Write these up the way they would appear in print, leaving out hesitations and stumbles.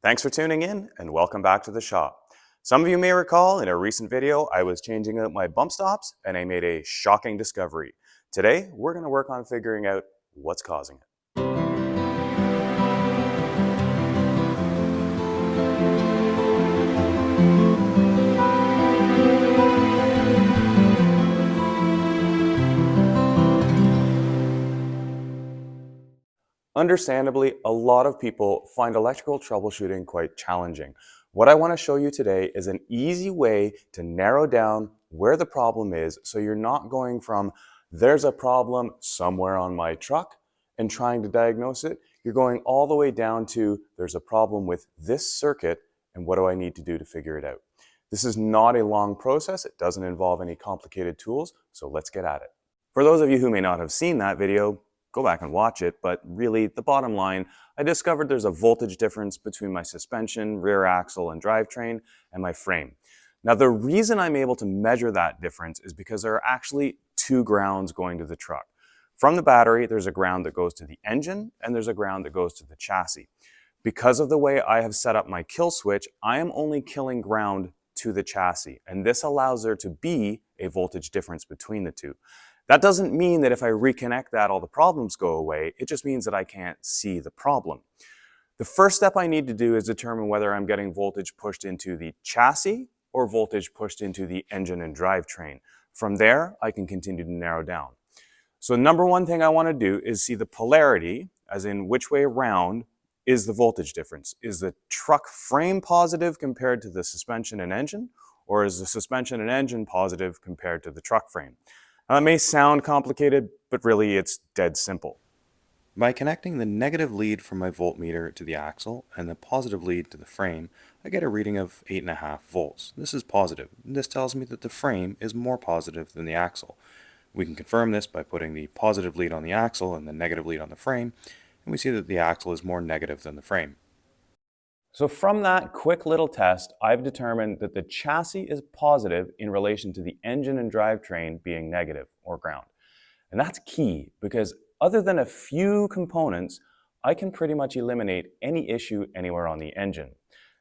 Thanks for tuning in and welcome back to the shop. Some of you may recall in a recent video I was changing out my bump stops and I made a shocking discovery. Today we're going to work on figuring out what's causing it. Understandably, a lot of people find electrical troubleshooting quite challenging. What I want to show you today is an easy way to narrow down where the problem is so you're not going from there's a problem somewhere on my truck and trying to diagnose it. You're going all the way down to there's a problem with this circuit and what do I need to do to figure it out. This is not a long process. It doesn't involve any complicated tools, so let's get at it. For those of you who may not have seen that video, go back and watch it, but really the bottom line, I discovered there's a voltage difference between my suspension, rear axle, and drivetrain and my frame. Now the reason I'm able to measure that difference is because there are actually two grounds going to the truck. From the battery, there's a ground that goes to the engine and there's a ground that goes to the chassis. Because of the way I have set up my kill switch, I am only killing ground to the chassis, and this allows there to be a voltage difference between the two. That doesn't mean that if I reconnect that, all the problems go away. It just means that I can't see the problem. The first step I need to do is determine whether I'm getting voltage pushed into the chassis or voltage pushed into the engine and drivetrain. From there, I can continue to narrow down. So number one thing I want to do is see the polarity, as in which way around is the voltage difference. Is the truck frame positive compared to the suspension and engine, or is the suspension and engine positive compared to the truck frame? Now, that may sound complicated, but really it's dead simple. By connecting the negative lead from my voltmeter to the axle and the positive lead to the frame, I get a reading of 8.5 volts. This is positive. This tells me that the frame is more positive than the axle. We can confirm this by putting the positive lead on the axle and the negative lead on the frame, and we see that the axle is more negative than the frame. So from that quick little test, I've determined that the chassis is positive in relation to the engine and drivetrain being negative or ground. And that's key because other than a few components, I can pretty much eliminate any issue anywhere on the engine.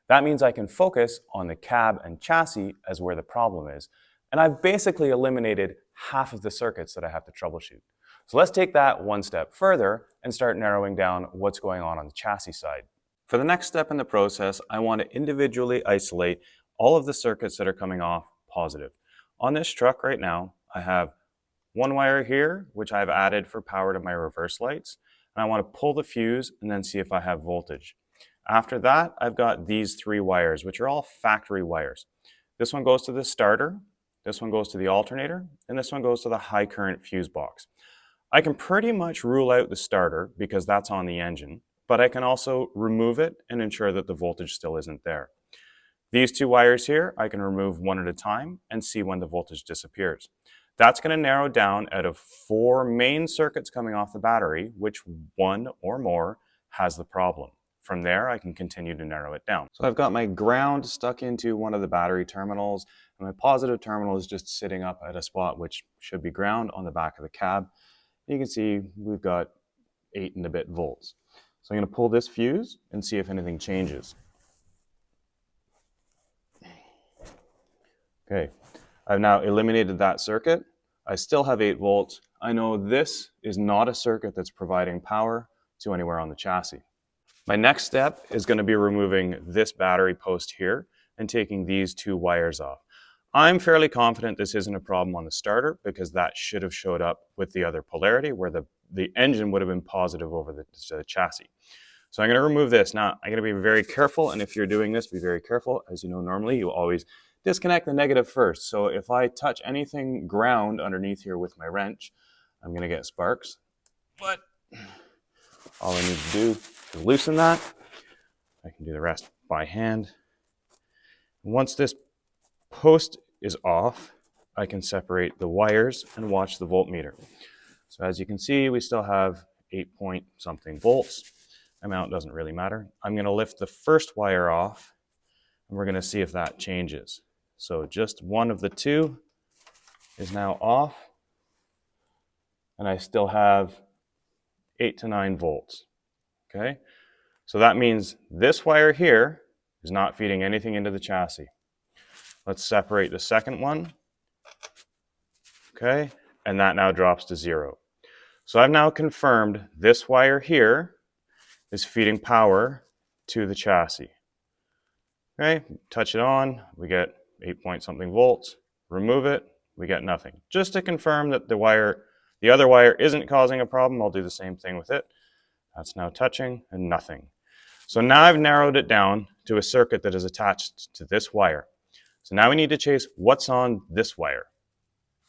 That means I can focus on the cab and chassis as where the problem is. And I've basically eliminated half of the circuits that I have to troubleshoot. So let's take that one step further and start narrowing down what's going on the chassis side. For the next step in the process, I want to individually isolate all of the circuits that are coming off positive. On this truck right now, I have one wire here, which I've added for power to my reverse lights, and I want to pull the fuse and then see if I have voltage. After that, I've got these three wires, which are all factory wires. This one goes to the starter, this one goes to the alternator, and this one goes to the high current fuse box. I can pretty much rule out the starter because that's on the engine, but I can also remove it and ensure that the voltage still isn't there. These two wires here, I can remove one at a time and see when the voltage disappears. That's going to narrow down out of 4 main circuits coming off the battery, which one or more has the problem. From there, I can continue to narrow it down. So I've got my ground stuck into one of the battery terminals, and my positive terminal is just sitting up at a spot which should be ground on the back of the cab. You can see we've got 8 and a bit volts. So I'm going to pull this fuse and see if anything changes. Okay, I've now eliminated that circuit. I still have 8 volts. I know this is not a circuit that's providing power to anywhere on the chassis. My next step is going to be removing this battery post here and taking these 2 wires off. I'm fairly confident this isn't a problem on the starter because that should have showed up with the other polarity where the engine would have been positive over the chassis. So I'm going to remove this. Now, I'm going to be very careful, and if you're doing this, be very careful. As you know, normally you always disconnect the negative first. So if I touch anything ground underneath here with my wrench, I'm going to get sparks. But all I need to do is loosen that. I can do the rest by hand. Once this post is off, I can separate the wires and watch the voltmeter. So as you can see, we still have 8 point something volts. Amount doesn't really matter. I'm going to lift the first wire off and we're going to see if that changes. So just one of the 2 is now off and I still have 8 to 9 volts. Okay, So that means this wire here is not feeding anything into the chassis. Let's separate the second one. Okay, and that now drops to 0. So I've now confirmed this wire here is feeding power to the chassis. Okay, touch it on, we get 8 point something volts. Remove it, we get nothing. Just to confirm that the other wire isn't causing a problem, I'll do the same thing with it. That's now touching and nothing. So now I've narrowed it down to a circuit that is attached to this wire. So now we need to chase what's on this wire.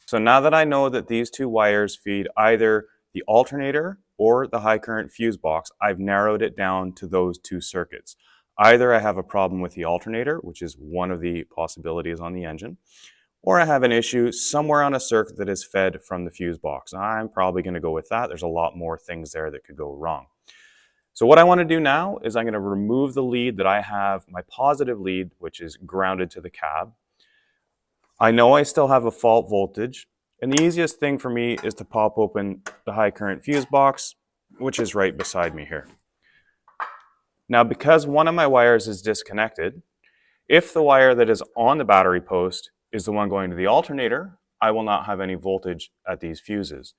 So now that I know that these two wires feed either the alternator or the high current fuse box, I've narrowed it down to those two circuits. Either I have a problem with the alternator, which is one of the possibilities on the engine, or I have an issue somewhere on a circuit that is fed from the fuse box. I'm probably going to go with that. There's a lot more things there that could go wrong. So what I want to do now is I'm going to remove the lead that I have, my positive lead, which is grounded to the cab. I know I still have a fault voltage, and the easiest thing for me is to pop open the high current fuse box, which is right beside me here. Now, because one of my wires is disconnected, if the wire that is on the battery post is the one going to the alternator, I will not have any voltage at these fuses.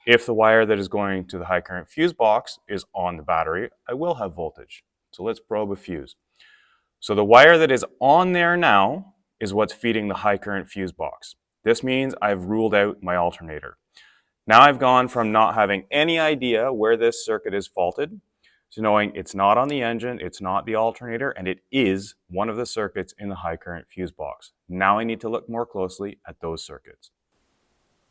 If the wire that is going to the high current fuse box is on the battery, I will have voltage. So let's probe a fuse. So the wire that is on there now is what's feeding the high current fuse box. This means I've ruled out my alternator. Now I've gone from not having any idea where this circuit is faulted to knowing it's not on the engine, it's not the alternator, and it is one of the circuits in the high current fuse box. Now I need to look more closely at those circuits.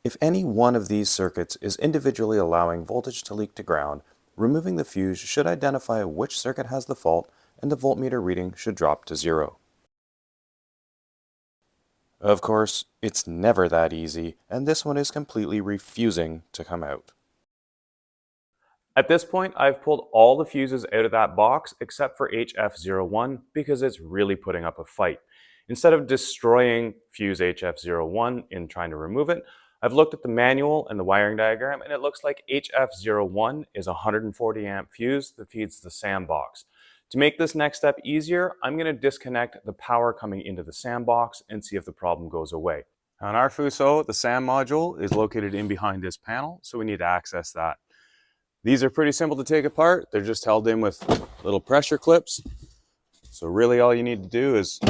If any one of these circuits is individually allowing voltage to leak to ground, removing the fuse should identify which circuit has the fault, and the voltmeter reading should drop to 0. Of course, it's never that easy, and this one is completely refusing to come out. At this point, I've pulled all the fuses out of that box except for HF01 because it's really putting up a fight. Instead of destroying fuse HF01 in trying to remove it, I've looked at the manual and the wiring diagram, and it looks like HF01 is a 140 amp fuse that feeds the SAM box. To make this next step easier, I'm going to disconnect the power coming into the SAM box and see if the problem goes away. On our Fuso, the SAM module is located in behind this panel, so we need to access that. These are pretty simple to take apart. They're just held in with little pressure clips. So really all you need to do is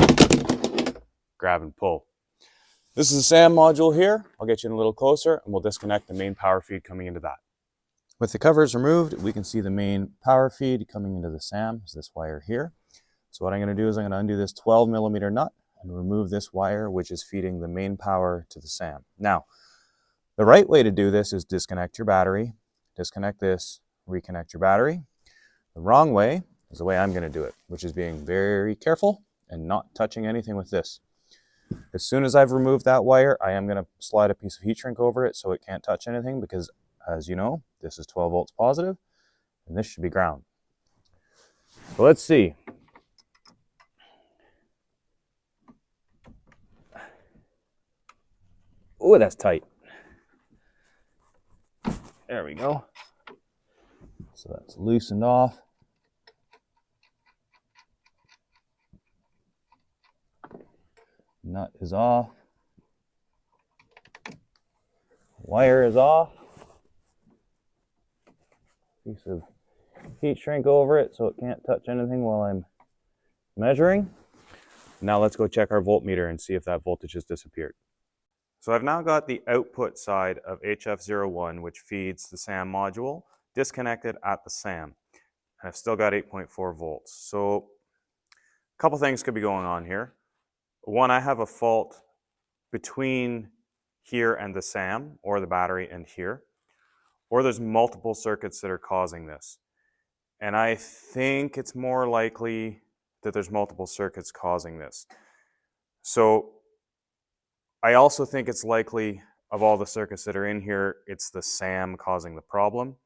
grab and pull. This is the SAM module here. I'll get you in a little closer and we'll disconnect the main power feed coming into that. With the covers removed, we can see the main power feed coming into the SAM, is this wire here. So what I'm going to do is I'm going to undo this 12 millimeter nut and remove this wire which is feeding the main power to the SAM. Now, the right way to do this is disconnect your battery, disconnect this, reconnect your battery. The wrong way is the way I'm going to do it, which is being very careful and not touching anything with this. As soon as I've removed that wire, I am going to slide a piece of heat shrink over it so it can't touch anything because, as you know, this is 12 volts positive and this should be ground. So let's see. Oh, that's tight. There we go. So that's loosened off. Nut is off. Wire is off. Piece of heat shrink over it so it can't touch anything while I'm measuring. Now let's go check our voltmeter and see if that voltage has disappeared. So I've now got the output side of HF01, which feeds the SAM module, disconnected at the SAM. And I've still got 8.4 volts. So a couple things could be going on here. One, I have a fault between here and the SAM, or the battery and here. Or there's multiple circuits that are causing this. And I think it's more likely that there's multiple circuits causing this. So I also think it's likely, of all the circuits that are in here, it's the SAM causing the problem.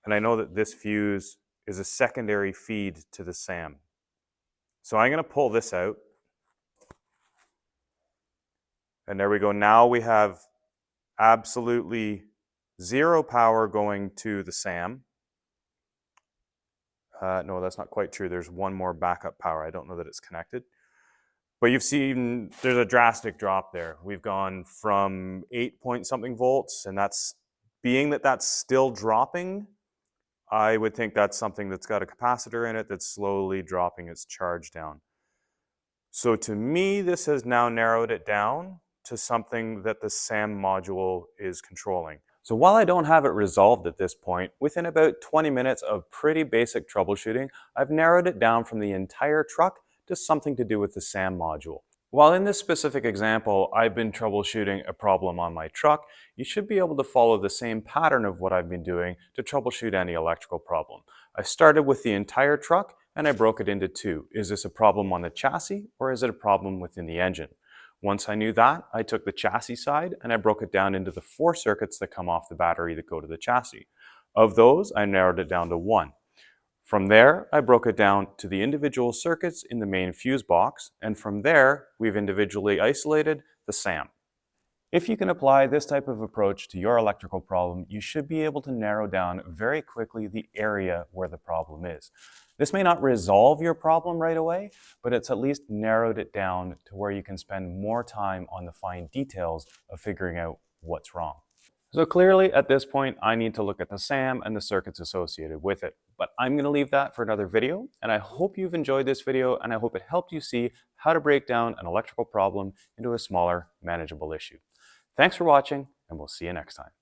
And I know that this fuse is a secondary feed to the SAM. So I'm going to pull this out. And there we go. Now we have absolutely zero power going to the SAM. No, that's not quite true. There's one more backup power. I don't know that it's connected. But you've seen there's a drastic drop there. We've gone from 8 point something volts, and that's being that that's still dropping, I would think that's something that's got a capacitor in it that's slowly dropping its charge down. So to me, this has now narrowed it down to something that the SAM module is controlling. So while I don't have it resolved at this point, within about 20 minutes of pretty basic troubleshooting, I've narrowed it down from the entire truck to something to do with the SAM module. While in this specific example, I've been troubleshooting a problem on my truck, you should be able to follow the same pattern of what I've been doing to troubleshoot any electrical problem. I started with the entire truck and I broke it into two. Is this a problem on the chassis or is it a problem within the engine? Once I knew that, I took the chassis side and I broke it down into the 4 circuits that come off the battery that go to the chassis. Of those, I narrowed it down to 1. From there, I broke it down to the individual circuits in the main fuse box, and from there, we've individually isolated the SAM. If you can apply this type of approach to your electrical problem, you should be able to narrow down very quickly the area where the problem is. This may not resolve your problem right away, but it's at least narrowed it down to where you can spend more time on the fine details of figuring out what's wrong. So clearly at this point, I need to look at the SAM and the circuits associated with it. But I'm going to leave that for another video, and I hope you've enjoyed this video, and I hope it helped you see how to break down an electrical problem into a smaller, manageable issue. Thanks for watching, and we'll see you next time.